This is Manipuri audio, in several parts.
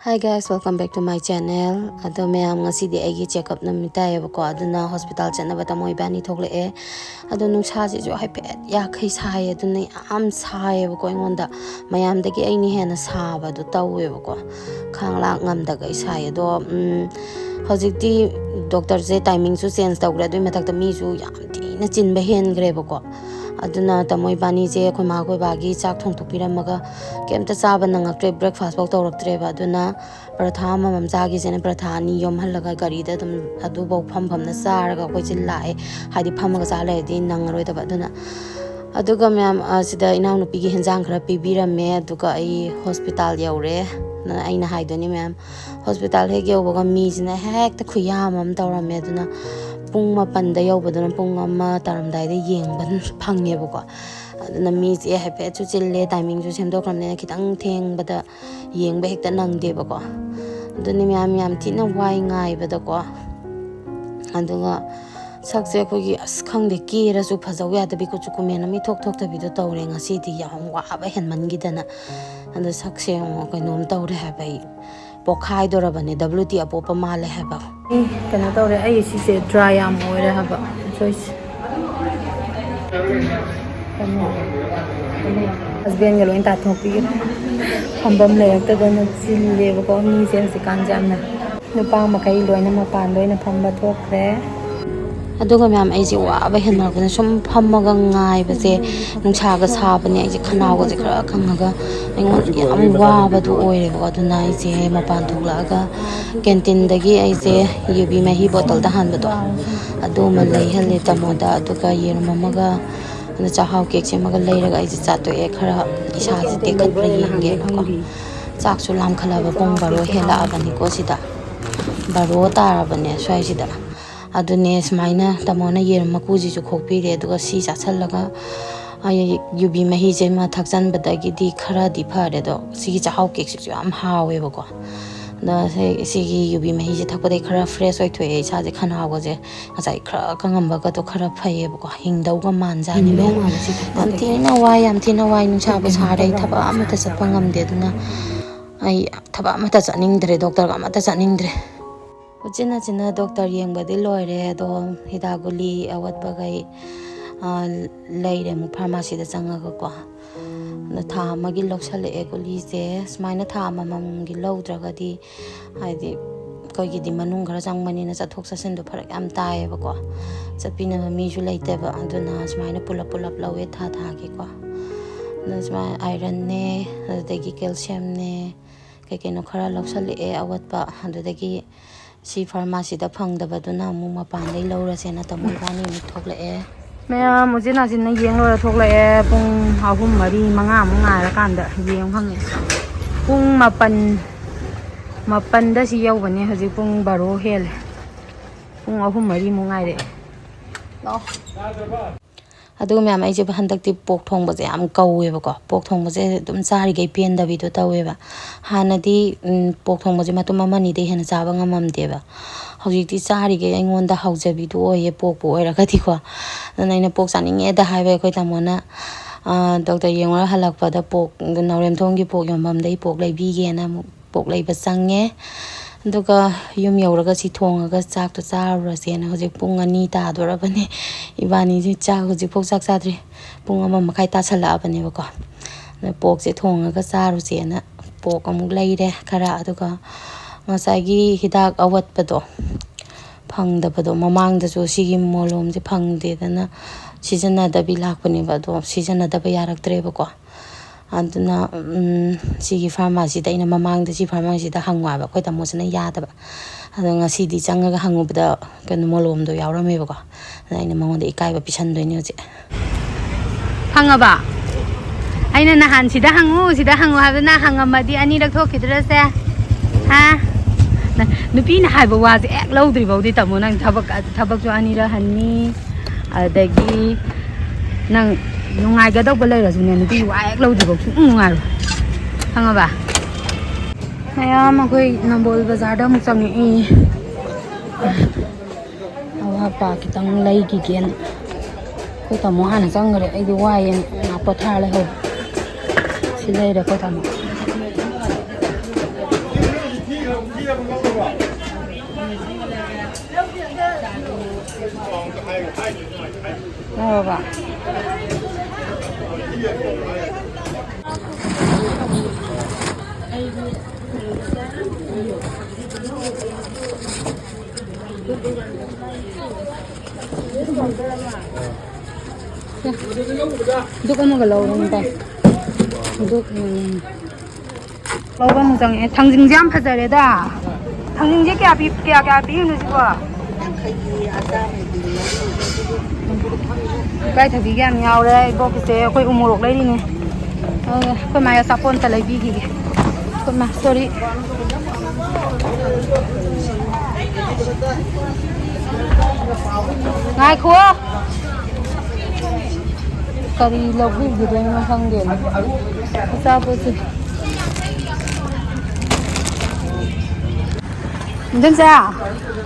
Hi guys, welcome back to my channel. Ado mayam ngasidi aigi check up namita yebako aduna hospital chatnaba tamoy bani thokleke ado nungsa je jo haipet ya khai saye aduna am saye bako ingonda mayam dagi aini hena saba do tawe bako khangla ngamda gai saye do hojikti doctor je timing su change tawgra do matak mi ju yam tina chinba hen gre bako aduna tamoy bani je khoi ma khoi bagi chak thong thuk piramaga kemta chaba nangaktre breakfast bak tawraktre ba aduna paratha mamam chagi jena paratha ni yom halaga gari da dum adu bau pham na saraga koi chil lai haidi phamaga cha le di nangroi da aduna aduga myam sida inaw nupi gi henjang khara pibirame aduga ai hospital yaure na aina haidoni myam hospital he gyobaga mi jina hek ta khuyam am tawrame aduna pung mapan da yobaduna pung amma taramdai da yengban phangye bako aduna mi je happy chu chille timing chu semdokramne khitang theng bada yengba hekta nangde bako aduni myam tina wai ngai bada ko aduga sakse khogi as khangde kira su phajaw ya da bi ku chu kumena mi thok ta bi do tawre ngasidi yam wa ba henman gidana anda sakse ngo kainom tawre ha bai pokhai dorabane WT apopa male haba kana tawre ai si se dry am oire haba choice husband galo inta thopi hambam le ta dana chille bako mi sen se kanjam na nupa makai loina mapan loina phamba thokre aduga myam ai ji wa ba hen mar sum phammaga ngai ba je nungsa ga sa ba ne ai ji khanau ga je khara khangaga engon yam wa ba du oire ba aduna ai je mapan thokla ga canteen dagi ai je yubi mahi bottle da han ba do adu ma lei hale tamoda aduga yer mamaga na chahau cake che maga lei raga ai ji cha to e khara isa ji te khat pra yenge ko chak su lam khala ba pong baro hela abani ko sida baro tar abane swai sida adune smaina tamona yer makuji ju khokpi re duga si chachallaga ay yubi mahi je ma thakjan badagi di khara di phare do sigi chahau cake ju am hawe bako na sigi yubi mahi je thakpade khara fresh oi thoi sa je khana go je asai khara kangam ba ga to khara phaye bako hingdau ga manja ni me antina wai nu cha ba sa re thaba amata sapangam de duna ai thaba amata chaning dre doctor ga amata chaning dre China doctor yang badi loire do hidaguli awat bagai leire mu pharmacy da changa ko na tha magi loksale eguli je smaina tha mamam gi lodra gadi haidi koi gi di manung gara changmani na chathok sasin do pharak am tae ba ko chapina mi ju leite ba anduna smaina pulap lawe tha gi ko na sma iron ne dagi calcium ne kai no khara loksale e awat ba andagi si pharmacy da phangdaba duna mu mapan dei lora sena tamul bani mi thokla e maya mujina jin na yeng lora thokla e pung ahum mari manga mu ngai kan da yeng phang pung mapan da si yaw bani haji pung baro hel pung ahum mari mu ngai re lo adu myam ai je handakti pok thongba je am kauwe bako pok thongba je dum chari ge pen da bi do tawe ba hanadi pok thongba je matum mani de hena chaba ngamam de ba hojikti chari ge aingon da haujabi do oye pok bo era ka ti ko naina pok chaning e da haibe khoi tamona doctor yengwa halakpa da pok naurem thonggi pok yomam dei pok lai bi ge na pok lai ba change duga yum yauraga si thongaga chak to charura sena hojik pung ani ta dora bane ibani ji chak hojik pok chak sadri pung ama makai ta sala bane bako na pok je thongaga charu sena pok amuk leire khara aduga ngasagi hidak awat pado phangda pado mamang da jo sigi molom je phangde dana sijana da bi lakpani bado sijana da ba yarak tre bako aduna sigi pharmacy da ina mamang da si pharmacy da hangwa ba koi tamo sina ya da ba adu ngasidi changa ga hangu da kan molom do yawrame ba ko ina mangon da ikai ba pisan do ni je hanga ba aina na han sida hangu ha na hangamadi ani rak thokidra se ha nupi na haiba wa je ek lodri bodi tamo nang thabak jo ani ra hanni adagi nang nungai ga dog balai ra june nupi wa ek lodri bo nungai hanga ba aya ma koi nambol bazar da mu changi awa pa kitang lai gi gen ko tamo han changre ai di wa yen na potha le ho silai ra ko tamo Ba. Duk mo galaw rin tayo. Duk lâu bằng rằng thằng dinh dám phải rồi đó thằng dinh dám kia bí nữa chứ quoi cái thằng bí game nhau đây bố cái xe quay umurok lấy đi nè quay mai sapon ta lấy bí gì quay mai sorry ngay khua curry lâu bí gì đây mà không điểm sao bố chị dân ra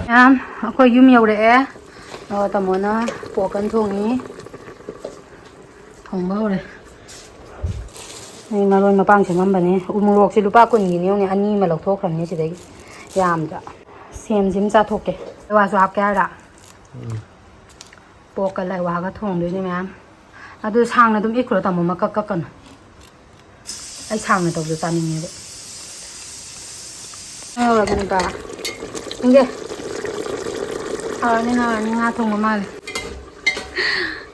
em khơi yum nhiều đấy tầm muốn bỏ cân thùng ý không bao đây này mà rồi mà băng chỉ ngâm bẩn này umurok chỉ lupa quần gì nhiều này anh đi mà lộc thuốc làm như thế đấy làm cho xem xem ra thuốc kì và swap cái đã bỏ cái lại vào cái thùng đấy nè em tôi sang này tôi ít rồi tầm mà cắt cần ai sang này tôi được tan như vậy rồi cái này 이게 나 통만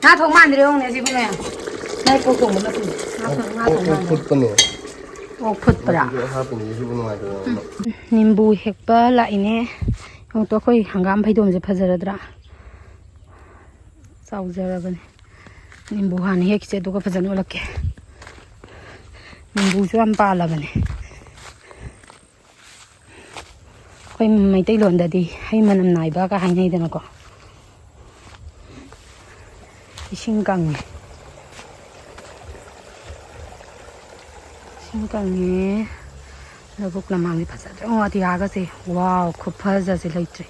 나 통만 들어오네 지금에 나 이거 통만 나 통만 풋더니 풋더라 님부 핵바 라이네 또 거의 한감 파이돔제 파저러더라 싸우저러버네 님부 한 핵제 누가 파전 올랐게 님부 좀 빨라버네 mấy tay lộn đi hay mà nằm này ba cái hành này đây nó có sinh cần nhé là bốc làm hàng đi phát ra ngoài thì cái gì wow खूप phát ra gì lấy chơi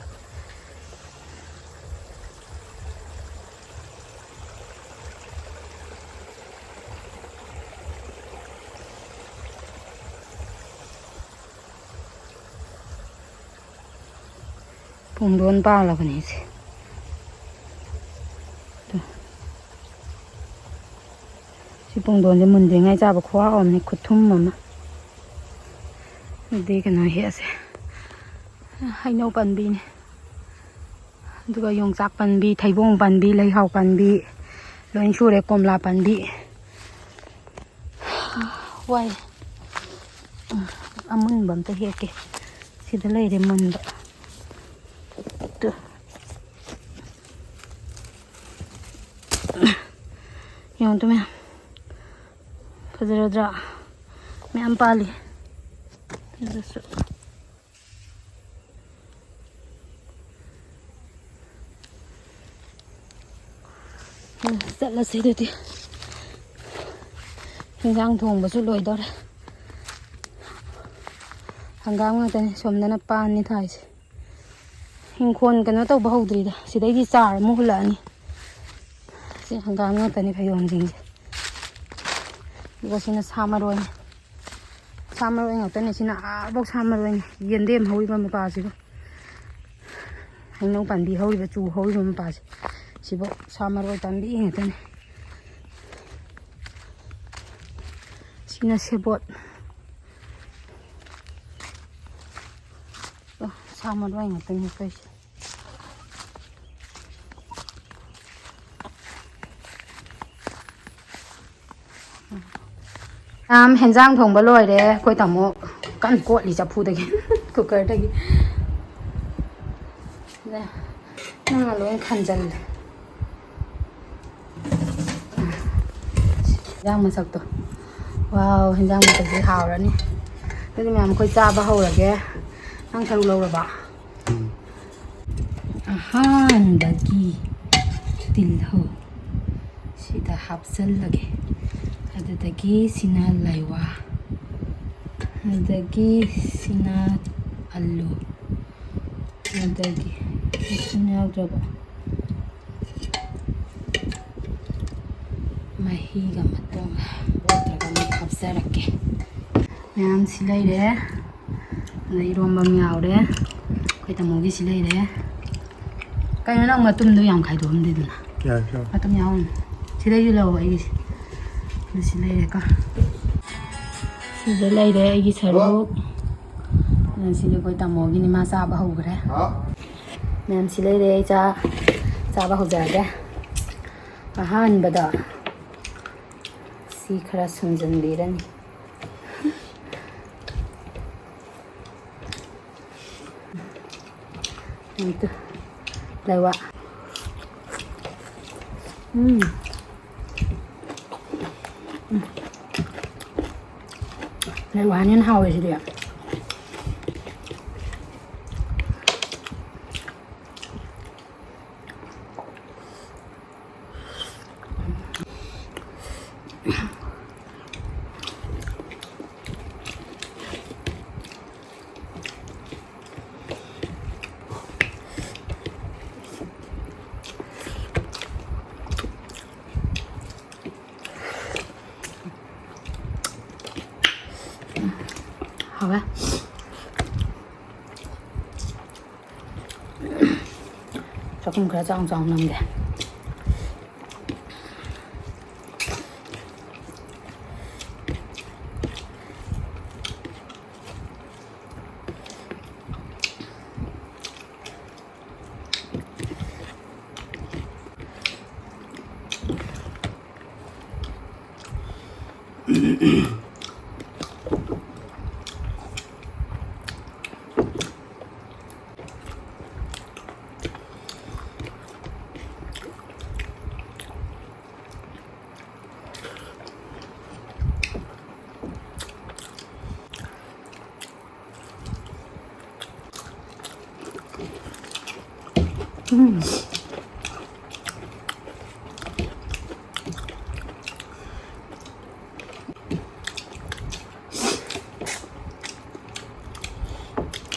봉돈 빨라 보내지. 지 봉돈 좀 문제 ngay 잡아 khoa ôm này cút thum mà. Đi cái này hết rồi. Hay nấu bánh bì này. Rồi dùng rác bánh bì, thay bông bánh bì, lấy hào bánh bì. Rồi chú để cùng là bánh bì. Quay. Mình bấm tới hết kì. Chỉ để lấy để mình vậy. Yung to mẹ Pazara mẹ ăn pali rất là xí được đi hình dạng thùng và chút lồi đó đấy hàng gam người ta xóm nó pan như thế hình khuôn cái nó tàu bao đi đó chỉ đấy đi xả mua lại nè hàng gam người ta này phải dùng gì 이거 신은 사마로이 어떤 애신은 아복 사마로이 연대면 허위만 빠지고 행동 반비 허위가 주 허위만 빠지 집어 사마로이 반비 어떤 신은 세봇 사마로이 어떤 애까지 현장 thongba loi de koi tamo kan ko li cha phu de cooker de ne na loi khan jan jang ma sak to wow 현장 ma sak ji hao ra ni de ni am koi cha ba ho ra ge nang thalu lo ra ba ahan dagi til ho sida hapsal lage adagi sina laiwa adagi sina allu adagi sina jaba mahi ga matong water ga mat hapsarake ma'am silai de nei romba miao de koi tamogi silai de Kaya nang matumdo yang kay doon dito na. Yeah, sure. Matum yang. Sila yung lawa ay sila ka. Sila ay sarok. Sila ko tamo gini masa ba ho gre. Ma'am sila ay cha ba ho jage. Ahan bada. Si khara sunjan birani. Itu lewat. Lewatnya hao sih dia. Hả? 조금 그래 정정 넘게.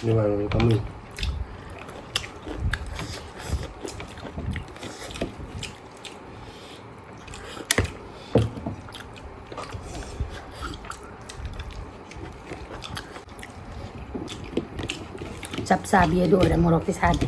Nhưng mà có mình Sab sabi ya doon mo roti sabi.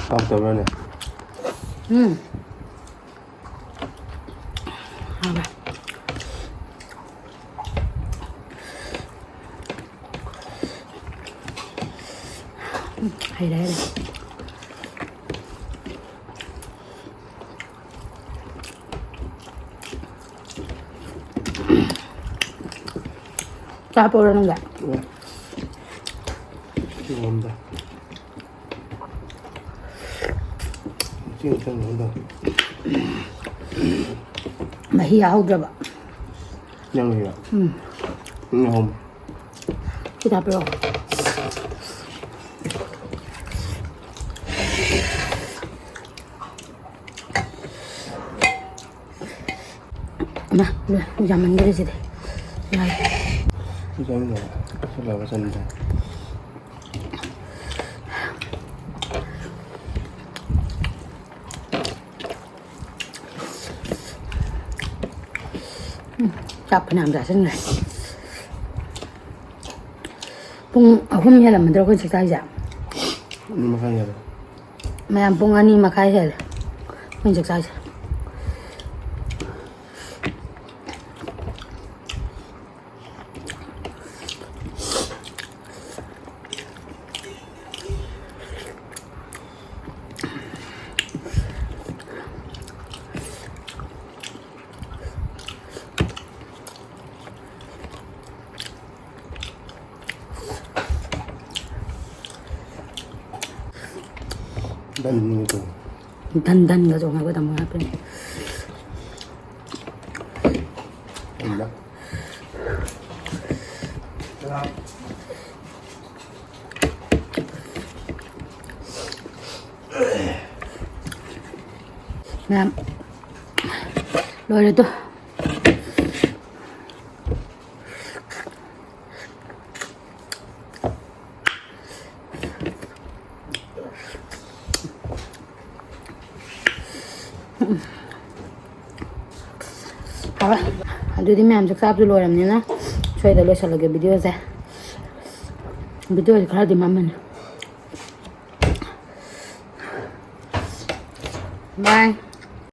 Không tầm lên này. Hay đấy này. Capo non è. Chưa ngon rồi. Chưa xong ngon rồi. Mà hi áo rồi bạn. Nhân gì ạ? Ngon. Kita bro. Mà, jangan gini sih deh. Nah. Jangan lah, selalu santai. Capek nam ra sân này. Hôm nay là mình đâu có chỉ tay giảm. Makanya. Mày ăn bông ani mà khai hết. Mình chỉ tay. Đần rồi. Đần cái chỗ này có tầm một bên. Đần đó. Làm rồi đấy tôi. Hả? Aduh ma'am subscribe dulu orangnya na. Saya dah lupa lagi video saya. Video kalau di mana? Bye.